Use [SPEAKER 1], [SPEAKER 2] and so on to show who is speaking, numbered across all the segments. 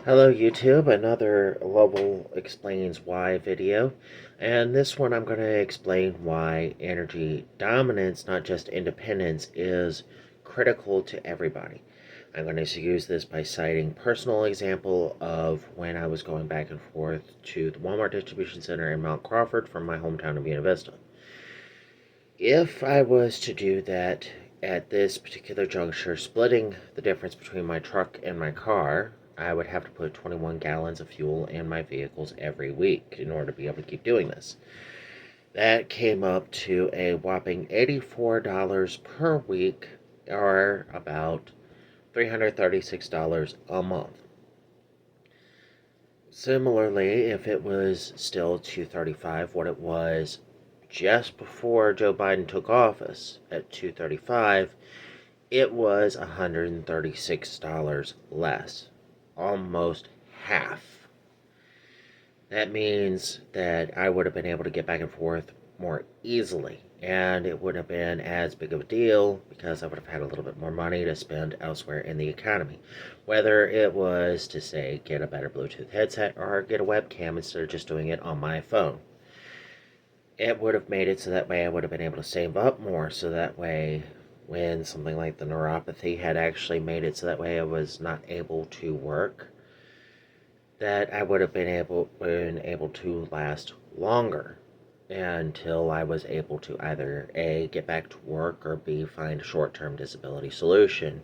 [SPEAKER 1] Hello YouTube, another Lovell Explains Why video. And this one I'm going to explain why energy dominance, not just independence, is critical to everybody. I'm going to use this by citing personal example of when I was going back and forth to the Walmart distribution center in Mount Crawford from my hometown of Buena Vista. If I was to do that at this particular juncture, splitting the difference between my truck and my car, I would have to put 21 gallons of fuel in my vehicles every week in order to be able to keep doing this. That came up to a whopping $84 per week, or about $336 a month. Similarly, if it was still $235, what it was just before Joe Biden took office at $235, it was $136 less, almost half. That means that I would have been able to get back and forth more easily, and it wouldn't have been as big of a deal because I would have had a little bit more money to spend elsewhere in the economy. Whether it was to, say, get a better Bluetooth headset or get a webcam instead of just doing it on my phone. It would have made it so that way I would have been able to save up more, so that way when something like the neuropathy had actually made it so that way I was not able to work, that I would have been able to last longer until I was able to either A, get back to work, or B, find a short-term disability solution,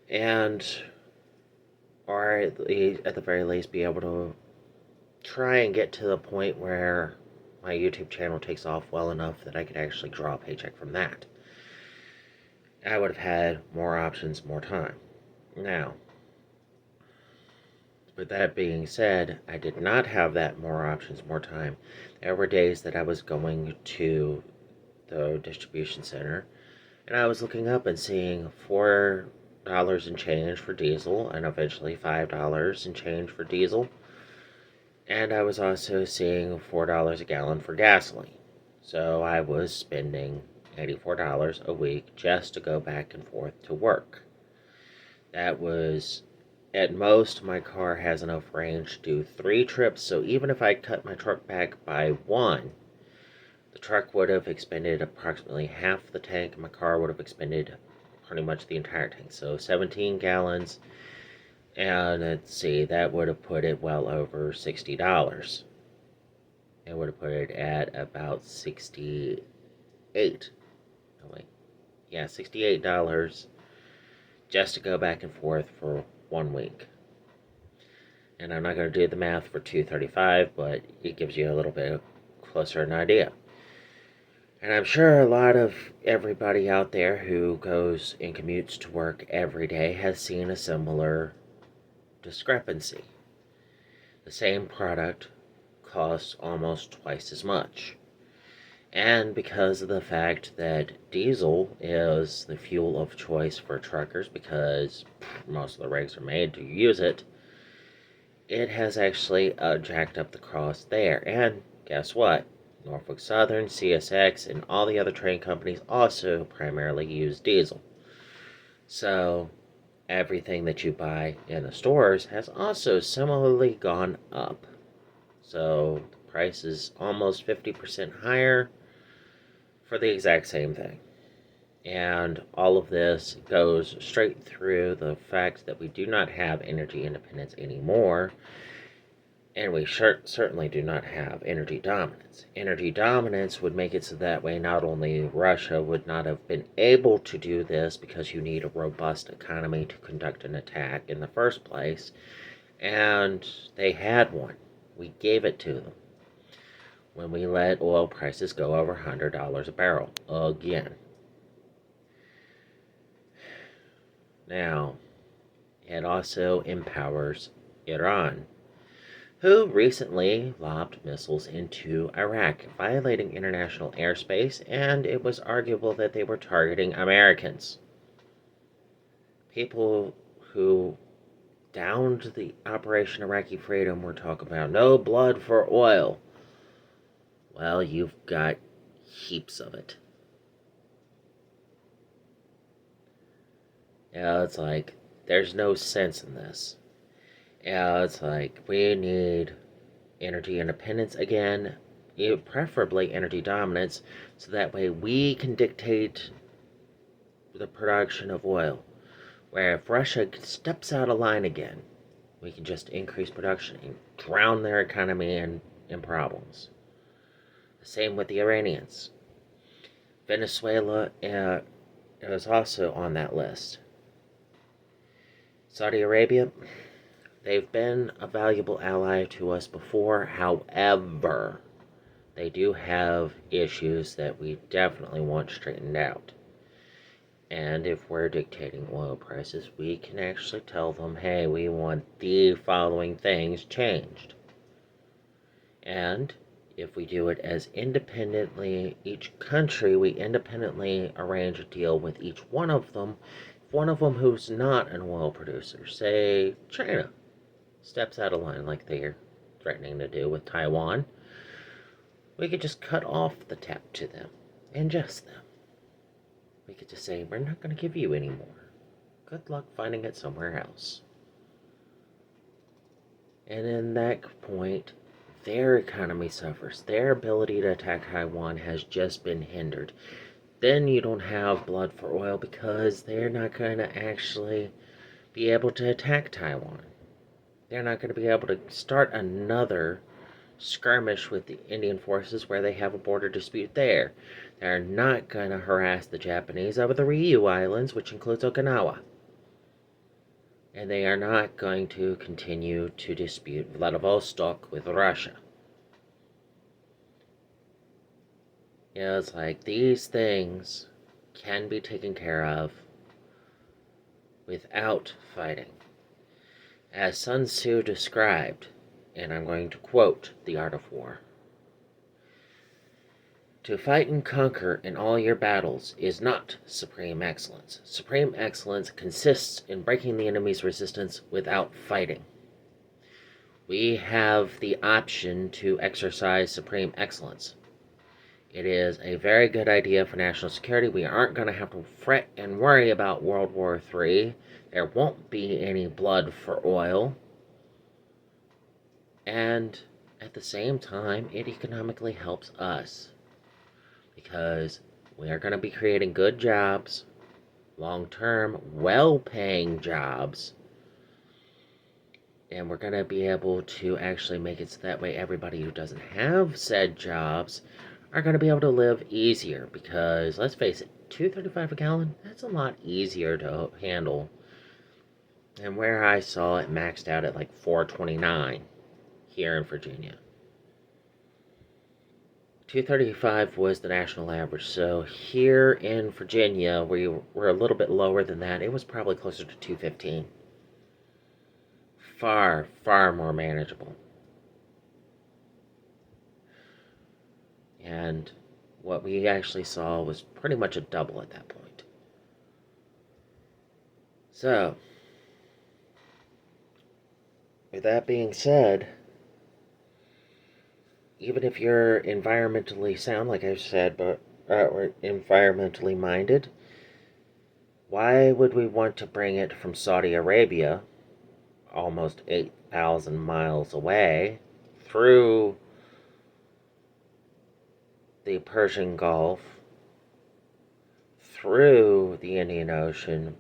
[SPEAKER 1] and or at the very least be able to try and get to the point where my YouTube channel takes off well enough that I could actually draw a paycheck from that. I would have had more options, more time. Now, with that being said, I did not have that more options, more time. There were days that I was going to the distribution center and I was looking up and seeing $4 and change for diesel and eventually $5 and change for diesel. And I was also seeing $4 a gallon for gasoline. So I was spending $84 a week just to go back and forth to work. That was, at most, my car has enough range to do 3 trips, so even if I cut my truck back by 1, the truck would have expended approximately half the tank, and my car would have expended pretty much the entire tank. So 17 gallons, and let's see, that would have put it well over $60. It would have put it at about 68. Oh, wait. Yeah, $68 just to go back and forth for 1 week. And I'm not going to do the math for 235, but it gives you a little bit closer an idea. And I'm sure a lot of everybody out there who goes and commutes to work every day has seen a similar discrepancy. The same product costs almost twice as much. And because of the fact that diesel is the fuel of choice for truckers, because most of the rigs are made to use it, it has actually jacked up the cost there. And guess what? Norfolk Southern, CSX, and all the other train companies also primarily use diesel. So everything that you buy in the stores has also similarly gone up. So the price is almost 50% higher for the exact same thing. And all of this goes straight through the fact that we do not have energy independence anymore, and we certainly do not have energy dominance. Energy dominance would make it so that way not only Russia would not have been able to do this because you need a robust economy to conduct an attack in the first place, and they had one. We gave it to them when we let oil prices go over $100 a barrel again. Now, it also empowers Iran, who recently lobbed missiles into Iraq, violating international airspace, and it was arguable that they were targeting Americans. People who downed the Operation Iraqi Freedom were talking about no blood for oil. Well, you've got heaps of it. It's like, there's no sense in this. Yeah, it's like we need energy independence again, preferably energy dominance, so that way we can dictate the production of oil. Where if Russia steps out of line again, we can just increase production and drown their economy in problems. The same with the Iranians. Venezuela is also on that list. Saudi Arabia, they've been a valuable ally to us before. However, they do have issues that we definitely want straightened out. And if we're dictating oil prices, we can actually tell them, hey, we want the following things changed. And if we do it as independently, each country, we independently arrange a deal with each one of them. If one of them who's not an oil producer, say China, steps out of line like they're threatening to do with Taiwan, we could just cut off the tap to them and just them. We could just say, we're not going to give you any more. Good luck finding it somewhere else. And in that point, their economy suffers. Their ability to attack Taiwan has just been hindered. Then you don't have blood for oil because they're not going to actually be able to attack Taiwan. They're not going to be able to start another skirmish with the Indian forces where they have a border dispute there. They're not going to harass the Japanese over the Ryukyu Islands, which includes Okinawa. And they are not going to continue to dispute Vladivostok with Russia. It's like these things can be taken care of without fighting. As Sun Tzu described, and I'm going to quote The Art of War, "To fight and conquer in all your battles is not supreme excellence. Supreme excellence consists in breaking the enemy's resistance without fighting." We have the option to exercise supreme excellence. It is a very good idea for national security. We aren't going to have to fret and worry about World War III. There won't be any blood for oil. And at the same time, it economically helps us because we are going to be creating good jobs, long-term, well-paying jobs, and we're going to be able to actually make it so that way everybody who doesn't have said jobs are going to be able to live easier because, let's face it, $2.35 a gallon, that's a lot easier to handle. And where I saw it maxed out at like $4.29 here in Virginia. $2.35 was the national average, so here in Virginia, we were a little bit lower than that. It was probably closer to $2.15. Far, far more manageable. And what we actually saw was pretty much a double at that point. So, with that being said, even if you're environmentally sound, like I've said, but or environmentally minded, why would we want to bring it from Saudi Arabia, almost 8,000 miles away, through the Persian Gulf, through the Indian Ocean,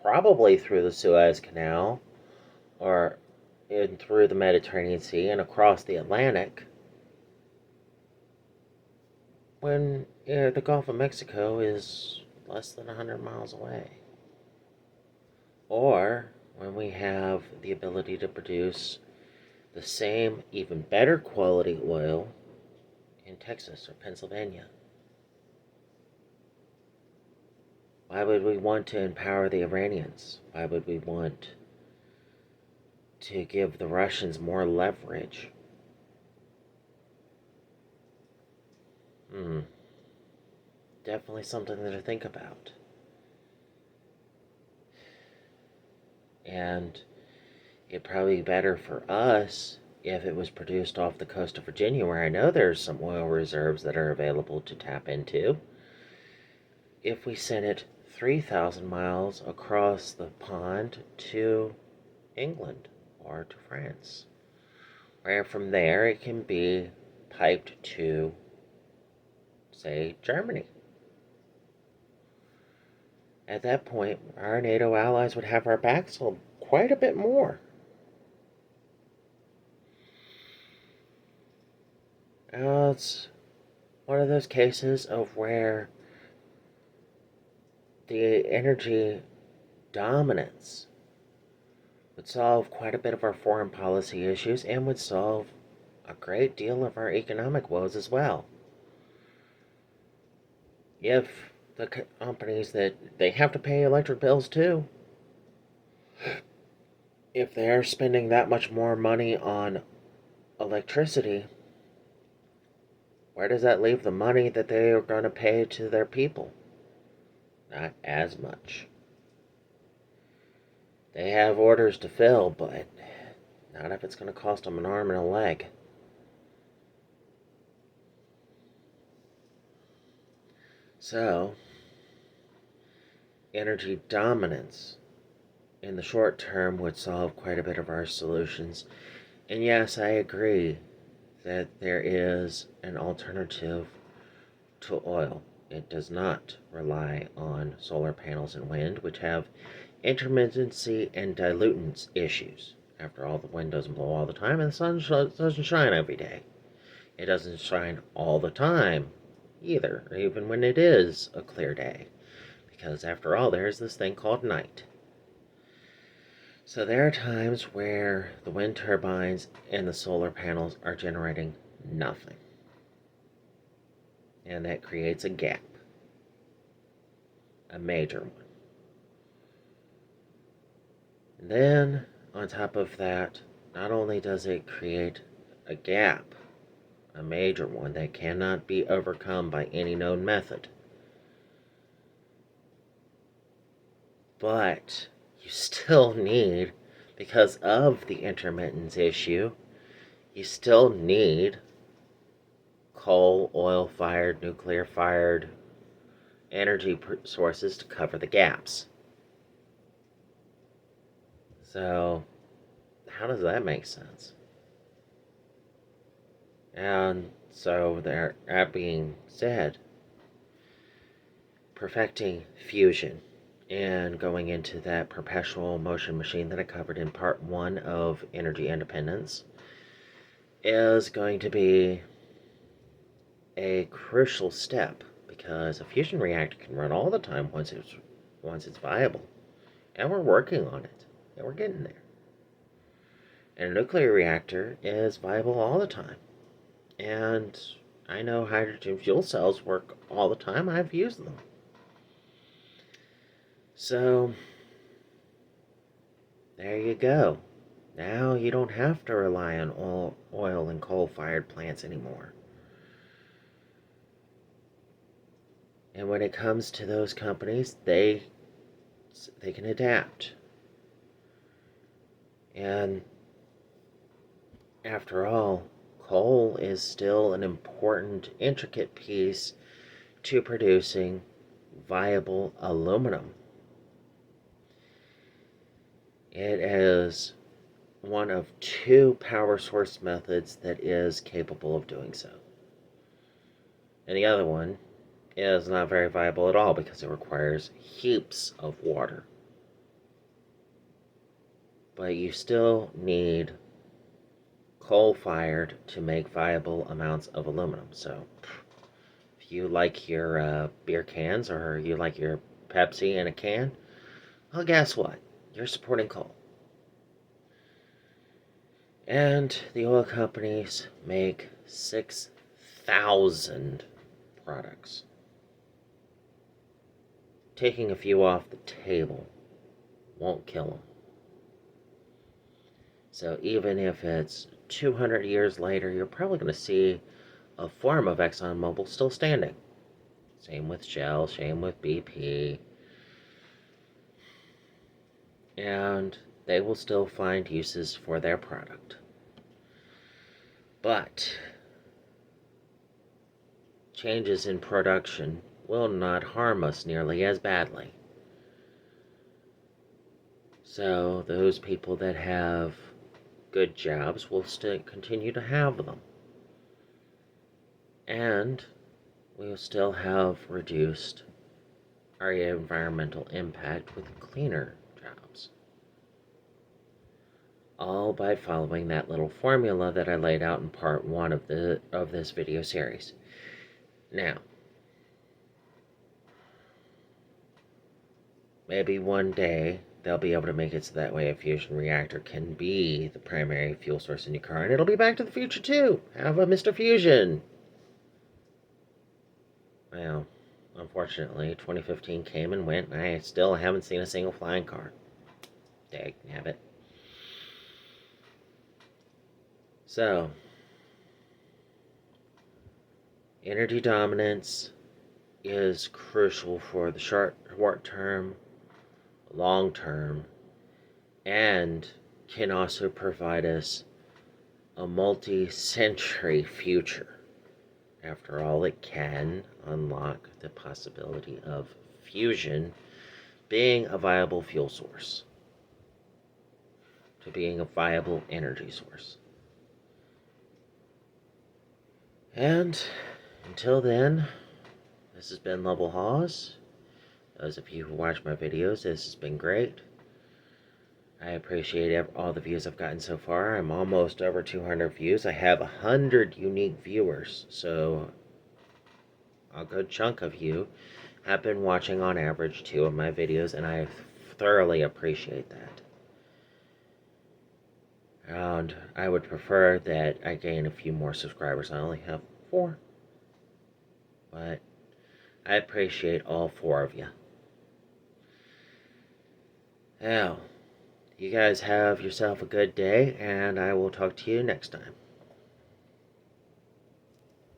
[SPEAKER 1] probably through the Suez Canal, or in through the Mediterranean Sea and across the Atlantic, when the Gulf of Mexico is less than 100 miles away? Or when we have the ability to produce the same, even better quality oil in Texas or Pennsylvania. Why would we want to empower the Iranians? Why would we want to give the Russians more leverage? Definitely something to think about. And it'd probably be better for us if it was produced off the coast of Virginia, where I know there's some oil reserves that are available to tap into. If we sent it 3,000 miles across the pond to England or to France, where from there it can be piped to, say, Germany. At that point, our NATO allies would have our backs quite a bit more. It's one of those cases of where the energy dominance would solve quite a bit of our foreign policy issues and would solve a great deal of our economic woes as well. If the companies that they have to pay electric bills too, if they're spending that much more money on electricity, where does that leave the money that they are going to pay to their people? Not as much. They have orders to fill, but not if it's going to cost them an arm and a leg. So, energy dominance in the short term would solve quite a bit of our solutions. And yes, I agree that there is an alternative to oil. It does not rely on solar panels and wind, which have intermittency and dilutance issues. After all, the wind doesn't blow all the time, and the sun doesn't shine every day. It doesn't shine all the time either, even when it is a clear day. Because after all, there's this thing called night. So there are times where the wind turbines and the solar panels are generating nothing. And that creates a gap. A major one. And then, on top of that, not only does it create a gap, a major one that cannot be overcome by any known method, but you still need, because of the intermittence issue, you still need coal, oil-fired, nuclear-fired energy sources to cover the gaps. So, how does that make sense? And so, that being said, perfecting fusion and going into that perpetual motion machine that I covered in part 1 of Energy Independence is going to be a crucial step, because a fusion reactor can run all the time once it's viable. And we're working on it. And we're getting there. And a nuclear reactor is viable all the time. And I know hydrogen fuel cells work all the time. I've used them. So, there you go. Now you don't have to rely on oil and coal-fired plants anymore. And when it comes to those companies, they can adapt. And after all, coal is still an important, intricate piece to producing viable aluminum. It is one of 2 power source methods that is capable of doing so. And the other one is not very viable at all because it requires heaps of water. But you still need coal-fired to make viable amounts of aluminum. So, if you like your beer cans or you like your Pepsi in a can, well, guess what? You're supporting coal. And the oil companies make 6,000 products. Taking a few off the table won't kill them. So even if it's 200 years later, you're probably going to see a form of ExxonMobil still standing. Same with Shell, same with BP. And they will still find uses for their product. But changes in production will not harm us nearly as badly. So those people that have good jobs, we'll still continue to have them. And we'll still have reduced our environmental impact with cleaner jobs. All by following that little formula that I laid out in part 1 of this video series. Now, maybe one day they'll be able to make it so that way a fusion reactor can be the primary fuel source in your car, and it'll be Back to the Future too. Have a Mr. Fusion. Well, unfortunately, 2015 came and went, and I still haven't seen a single flying car. Dagnabbit. So, energy dominance is crucial for the short term, long term, and can also provide us a multi-century future. After all, it can unlock the possibility of fusion being a viable fuel source, to being a viable energy source. And until then, this has been Lovell Hawes. Those of you who watch my videos, this has been great. I appreciate all the views I've gotten so far. I'm almost over 200 views. I have 100 unique viewers, so a good chunk of you have been watching on average 2 of my videos, and I thoroughly appreciate that. And I would prefer that I gain a few more subscribers. I only have 4. But I appreciate all 4 of you. Now, you guys have yourself a good day, and I will talk to you next time.